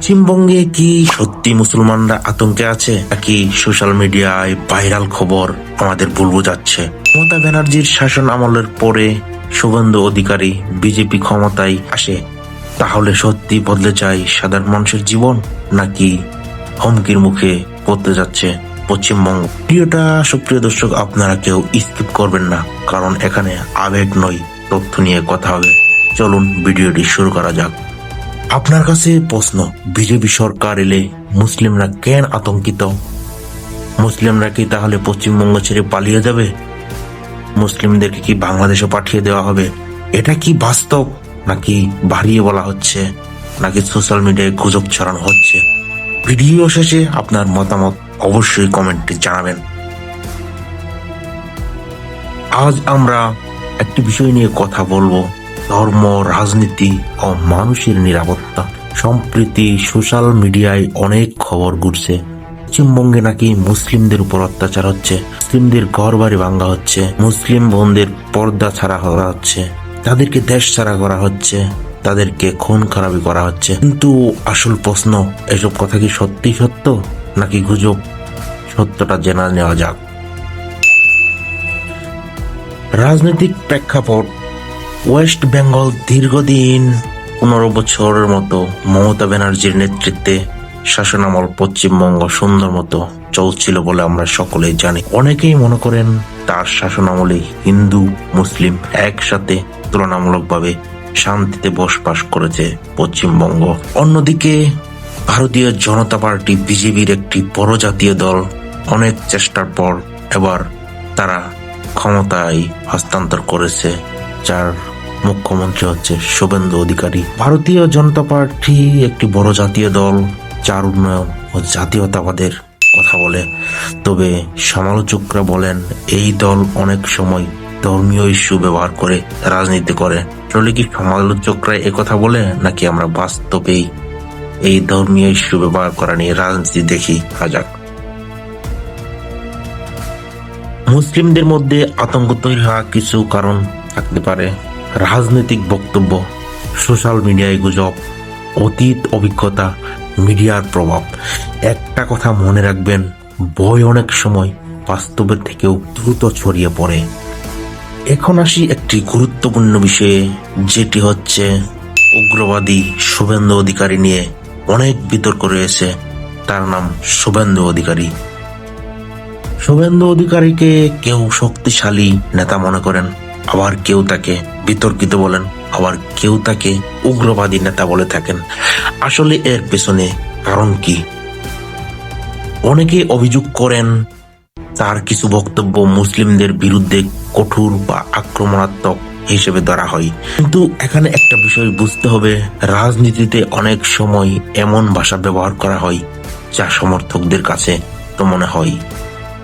পশ্চিমবঙ্গে কি সত্যি মুসলমানরা আতঙ্কে আছে, নাকি সোশ্যাল মিডিয়ায় ভাইরাল খবর আমাদের ভুল বোঝাচ্ছে? মমতা ব্যানার্জির শাসন আমলের পরে শুভেন্দু অধিকারী বিজেপি ক্ষমতায় আসে, তাহলে সত্যি বদলে যায় সাধারণ মানুষের জীবন, নাকি হুমকির মুখে পড়তে যাচ্ছে পশ্চিমবঙ্গ? ভিডিওটা সুপ্রিয় দর্শক আপনারা কেউ স্কিপ করবেন না, কারণ এখানে আবেগ নয়, তথ্য নিয়ে কথা হবে। চলুন ভিডিওটি শুরু করা যাক। আপনার কাছে প্রশ্ন, বিজেপি সরকার এলে মুসলিমরা কেন আতঙ্কিত? মুসলিমরা কি তাহলে পশ্চিমবঙ্গ ছেড়ে পালিয়ে যাবে? মুসলিমদেরকে কি বাংলাদেশে পাঠিয়ে দেওয়া হবে? এটা কি বাস্তব, নাকি বাড়িয়ে বলা হচ্ছে, নাকি সোশ্যাল মিডিয়ায় গুজব ছড়ানো হচ্ছে? ভিডিও শেষে আপনার মতামত অবশ্যই কমেন্টে জানাবেন। আজ আমরা একটি বিষয় নিয়ে কথা বলবো, ধর্ম, রাজনীতি ও মানুষের নিরাপত্তা। সম্প্রতি সোশ্যাল মিডিয়ায় অনেক খবর ঘুরছে, পশ্চিমবঙ্গে নাকি মুসলিমদের উপর অত্যাচার হচ্ছে, মুসলিমদের ঘর বাড়ি ভাঙ্গা হচ্ছে, মুসলিম বোনদের পর্দা ছাড়া করা হচ্ছে, তাদেরকে দেশ ছাড়া করা হচ্ছে, তাদেরকে খুন খারাপি করা হচ্ছে। কিন্তু আসল প্রশ্ন, এসব কথা কি সত্যি সত্য নাকি গুজব? সত্যটা জেনে নেওয়া যাক। রাজনৈতিক প্রেক্ষাপট। ওয়েস্ট বেঙ্গল দীর্ঘদিন 15 বছরের মতো মমতা ব্যানার্জির নেতৃত্বে শাসনামল পশ্চিমবঙ্গ সুন্দর মতো চলছিল বলে আমরা সকলেই জানি। অনেকেই মনে করেন তার শাসনামলে হিন্দু মুসলিম একসাথে তুলনামূলকভাবে শান্তিতে বসবাস করেছে পশ্চিমবঙ্গ। অন্যদিকে ভারতীয় জনতা পার্টি বিজেপির একটি বড় জাতীয় দল অনেক চেষ্টার পর এবার তারা ক্ষমতায় হস্তান্তর করেছে, যার মুখ্যমন্ত্রী হচ্ছে শুভেন্দু অধিকারী। ভারতীয় জনতা পার্টি একটি বড় জাতীয় দল, যার উন্নয়ন ও জাতীয়তাবাদের কথা বলে। তবে সমালোচকরা বলেন এই দল অনেক সময় ধর্মীয় ইস্যু ব্যবহার করে রাজনীতি করে। আসলে কি সমালোচকরা একথা বলে, নাকি আমরা বাস্তবেই এই ধর্মীয় ইস্যু ব্যবহার করা নিয়ে রাজনীতি দেখি? যাক, মুসলিমদের মধ্যে আতঙ্ক তৈরি হওয়া কিছু কারণ থাকতে পারে। রাজনৈতিক বক্তব্য, সোশ্যাল মিডিয়ায় গুজব, অতীত অভিজ্ঞতা, মিডিয়ার প্রভাব। একটা কথা মনে রাখবেন, ভয় অনেক সময় বাস্তবের থেকেও দ্রুত ছড়িয়ে পড়ে। এখন আসি একটি গুরুত্বপূর্ণ বিষয়ে, যেটি হচ্ছে উগ্রবাদী শুভেন্দু অধিকারী নিয়ে অনেক বিতর্ক রয়েছে। তার নাম শুভেন্দু অধিকারী। শুভেন্দু অধিকারীকে কেউ শক্তিশালী নেতা মনে করেন, আবার কেউ তাকে বিতর্কিত বলেন, আবার কেউ তাকে উগ্রবাদী নেতা বলে থাকেন। আসলে এর পেছনে কারণ কি? অনেকে অভিযোগ করেন তার কিছু বক্তব্য মুসলিমদের বিরুদ্ধে কঠোর বা আক্রমণাত্মক হিসেবে ধরা হয়। কিন্তু এখানে একটা বিষয় বুঝতে হবে, রাজনীতিতে অনেক সময় এমন ভাষা ব্যবহার করা হয় যা সমর্থকদের কাছে তো মনে হয়,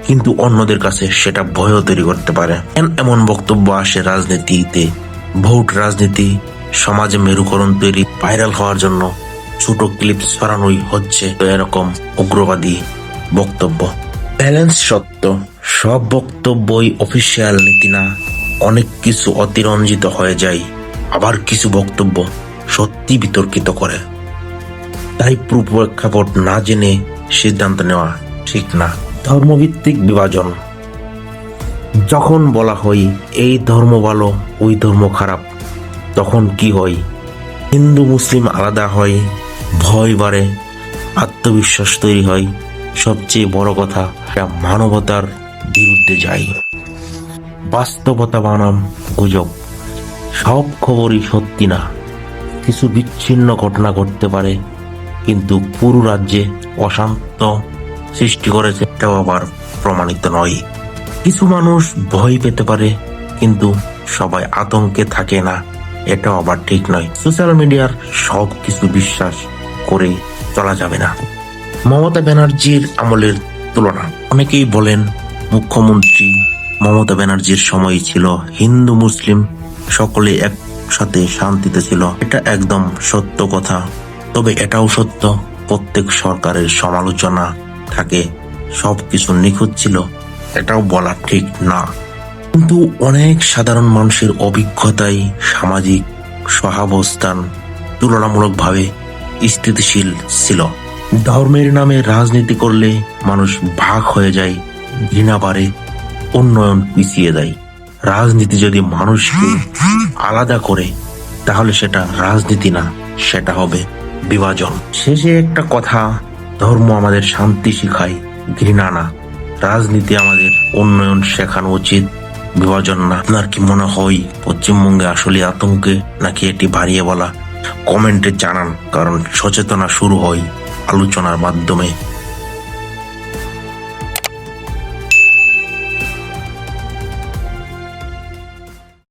কিন্তু অন্যদের কাছে সেটা ভয়ও তৈরি করতে পারে। এমন বক্তব্য আসে রাজনীতিতে, ভোট রাজনীতি, সমাজে মেরুকরণ তৈরি, ভাইরাল হওয়ার জন্য ছোট ক্লিপ ছড়ানোই হচ্ছে এরকম উগ্রবাদী বক্তব্য। ব্যালেন্স সত্য, সব বক্তব্যই অফিসিয়াল নীতি না। অনেক কিছু অতিরঞ্জিত হয়ে যায়, আবার কিছু বক্তব্য সত্যি বিতর্কিত করে। তাই পুরো প্রেক্ষাপট না জেনে সিদ্ধান্ত নেওয়া ঠিক না। ধর্মভিত্তিক বিভাজন। যখন বলা হয় এই ধর্ম ভালো ওই ধর্ম খারাপ, তখন কি হয়? হিন্দু মুসলিম আলাদা হয়, ভয় বাড়ে, আত্মবিশ্বাস তৈরি হয়। সবচেয়ে বড় কথা, এটা মানবতার বিরুদ্ধে যায়। বাস্তবতা বনাম গুজব। সব খবরই সত্যি না। কিছু বিচ্ছিন্ন ঘটনা ঘটতে পারে, কিন্তু পুরো রাজ্যে অশান্ত সৃষ্টি করেছে এটাও আবার প্রমাণিত নয়। কিছু মানুষ ভয় পেতে পারে, কিন্তু সবাই আতঙ্কে থাকে না, এটাও আবার ঠিক নয়। সোশ্যাল মিডিয়ার সব কিছু বিশ্বাস করে চলা যাবে না। মমতা ব্যানার্জির আমলের তুলনা। অনেকেই বলেন মুখ্যমন্ত্রী মমতা ব্যানার্জির সময় ছিল হিন্দু মুসলিম সকলে একসাথে শান্তিতে ছিল। এটা একদম সত্য কথা। তবে এটাও সত্য, প্রত্যেক সরকারের সমালোচনা থাকে, সবকিছু নিখুঁত ছিল এটাও বলা ঠিক না। কিন্তু অনেক সাধারণ মানুষের অভিজ্ঞতাই সামাজিক সহাবস্থান তুলনামূলকভাবে স্থিতিশীল ছিল। ধর্মের নামে রাজনীতি করলে মানুষ ভাগ হয়ে যায়, ঘৃণা বাড়ে, উন্নয়ন পিছিয়ে যায়। রাজনীতি যদি মানুষকে আলাদা করে তাহলে সেটা রাজনীতি না, সেটা হবে বিভাজন। শেষে একটা কথা, ধর্ম আমাদের শান্তি শিখায়, ঘৃণা না। রাজনীতি আমাদের উন্নয়ন শেখানো উচিত, বিভাজন না। আপনার কি মনে হয় পশ্চিমবঙ্গে আসলে আতঙ্কে, নাকি এটি বাড়িয়ে বলা? কমেন্টে জানান, কারণ সচেতনা শুরু হয় আলোচনার মাধ্যমে।